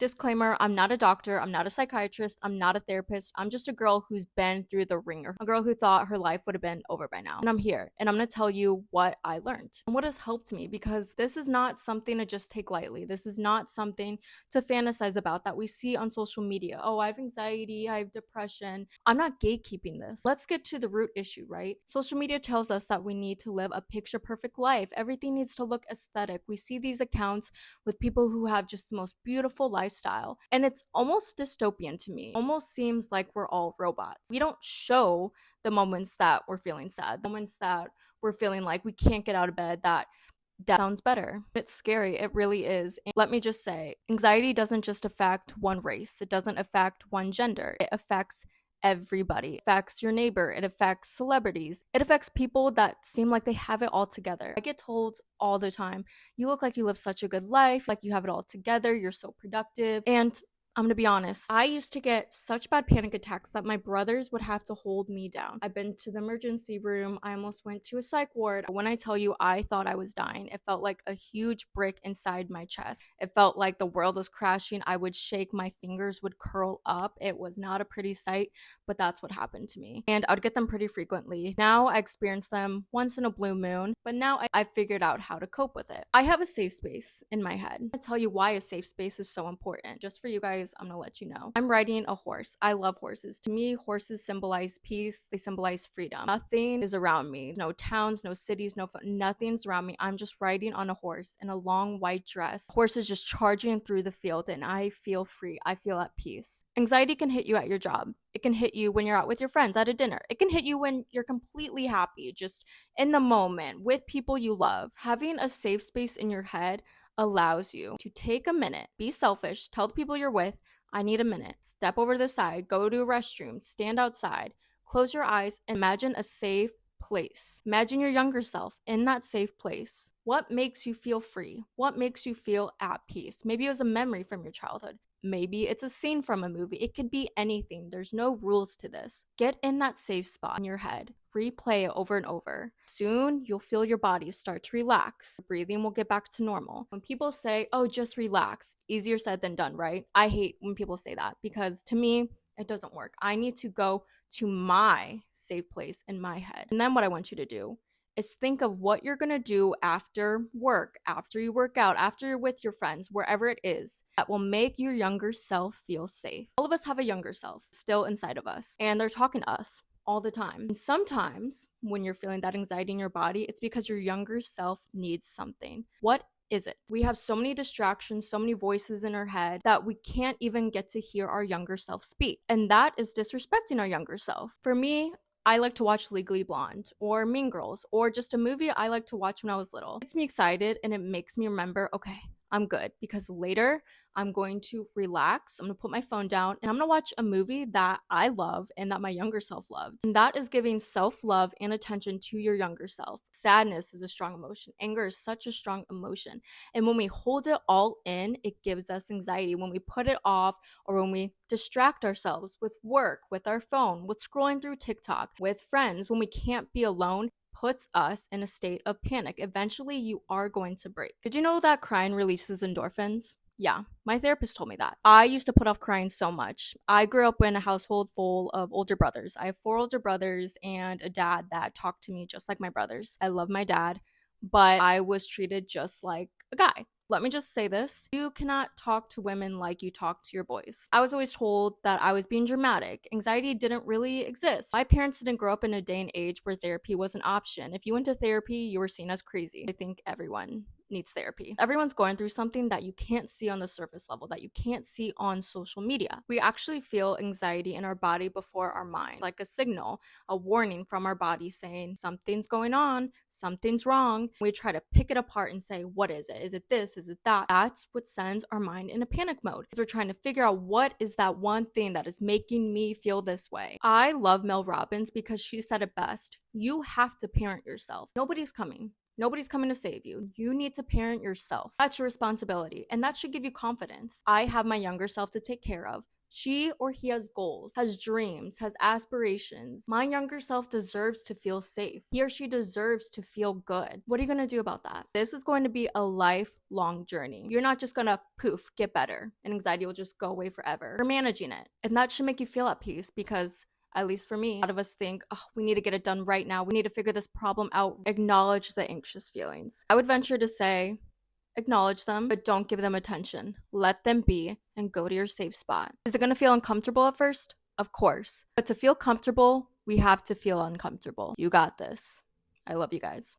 Disclaimer, I'm not a doctor, I'm not a psychiatrist, I'm not a therapist. I'm just a girl who's been through the ringer, a girl who thought her life would have been over by now. And I'm here, and I'm gonna tell you what I learned and what has helped me, because this is not something to just take lightly. This is not something to fantasize about that we see on social media. Oh, I have anxiety, I have depression. I'm not gatekeeping this. Let's get to the root issue, right? Social media tells us that we need to live a picture perfect life. Everything needs to look aesthetic. We see these accounts with people who have just the most beautiful lifestyle. And it's almost dystopian to me. Almost seems like we're all robots. We don't show the moments that we're feeling sad, the moments that we're feeling like we can't get out of bed, that sounds better. It's scary. It really is. And let me just say, anxiety doesn't just affect one race. It doesn't affect one gender. It affects everybody. It affects your neighbor. It affects celebrities. It affects people that seem like they have it all together. I get told all the time, you look like you live such a good life, like you have it all together, you're so productive. And I'm gonna be honest, I used to get such bad panic attacks that my brothers would have to hold me down. I've been to the emergency room. I almost went to a psych ward. When I tell you I thought I was dying, it felt like a huge brick inside my chest. It felt like the world was crashing. I would shake, my fingers would curl up. It was not a pretty sight, but that's what happened to me. And I would get them pretty frequently. Now I experience them once in a blue moon, but now I figured out how to cope with it. I have a safe space in my head. I'll tell you why a safe space is so important. Just for you guys, I'm gonna let you know. I'm riding a horse. I love horses. To me, horses symbolize peace. They symbolize freedom. Nothing is around me. No towns, no cities, nothing's around me. I'm just riding on a horse in a long white dress. Horse is just charging through the field, and I feel free. I feel at peace. Anxiety can hit you at your job. It can hit you when you're out with your friends at a dinner. It can hit you when you're completely happy, just in the moment with people you love. Having a safe space in your head allows you to take a minute, be selfish, tell the people you're with, I need a minute, step over to the side, go to a restroom, stand outside, close your eyes, and imagine a safe place. Imagine your younger self in that safe place. What makes you feel free? What makes you feel at peace? Maybe it was a memory from your childhood. Maybe it's a scene from a movie. It could be anything. There's no rules to this. Get in that safe spot in your head. Replay it over and over. Soon, you'll feel your body start to relax. Breathing will get back to normal. When people say, oh, just relax, easier said than done, right? I hate when people say that, because to me, it doesn't work. I need to go to my safe place in my head. And then what I want you to do is think of what you're going to do after work, after you work out, after you're with your friends, wherever it is, that will make your younger self feel safe. All of us have a younger self still inside of us, and they're talking to us all the time. And sometimes when you're feeling that anxiety in your body, it's because your younger self needs something. What is it? We have so many distractions, so many voices in our head that we can't even get to hear our younger self speak. And that is disrespecting our younger self. For me, I like to watch Legally Blonde or Mean Girls, or just a movie I like to watch when I was little. It gets me excited and it makes me remember, okay, I'm good, because later I'm going to relax. I'm going to put my phone down and I'm going to watch a movie that I love and that my younger self loved. And that is giving self-love and attention to your younger self. Sadness is a strong emotion. Anger is such a strong emotion. And when we hold it all in, it gives us anxiety. When we put it off, or when we distract ourselves with work, with our phone, with scrolling through TikTok, with friends, when we can't be alone, puts us in a state of panic. Eventually, you are going to break. Did you know that crying releases endorphins? Yeah, my therapist told me that. I used to put off crying so much. I grew up in a household full of older brothers. I have 4 older brothers and a dad that talked to me just like my brothers. I love my dad, but I was treated just like a guy. Let me just say this. You cannot talk to women like you talk to your boys. I was always told that I was being dramatic. Anxiety didn't really exist. My parents didn't grow up in a day and age where therapy was an option. If you went to therapy, you were seen as crazy. I think everyone needs therapy. Everyone's going through something that you can't see on the surface level, that you can't see on social media. We actually feel anxiety in our body before our mind, like a signal, a warning from our body saying something's going on, something's wrong. We try to pick it apart and say, what is it? Is it this? Is it that? That's what sends our mind in a panic mode, because we're trying to figure out what is that one thing that is making me feel this way. I love Mel Robbins because she said it best. You have to parent yourself. Nobody's coming. Nobody's coming to save you. You need to parent yourself. That's your responsibility, and that should give you confidence. I have my younger self to take care of, She or he has goals, has dreams, has aspirations. My younger self deserves to feel safe. He or she deserves to feel good. What are you going to do about that? This is going to be a lifelong journey. You're not just going to poof, get better, and anxiety will just go away forever. You're managing it. And that should make you feel at peace because at least for me, a lot of us think, oh, we need to get it done right now. We need to figure this problem out. Acknowledge the anxious feelings. I would venture to say, acknowledge them, but don't give them attention. Let them be and go to your safe spot. Is it going to feel uncomfortable at first? Of course. But to feel comfortable, we have to feel uncomfortable. You got this. I love you guys.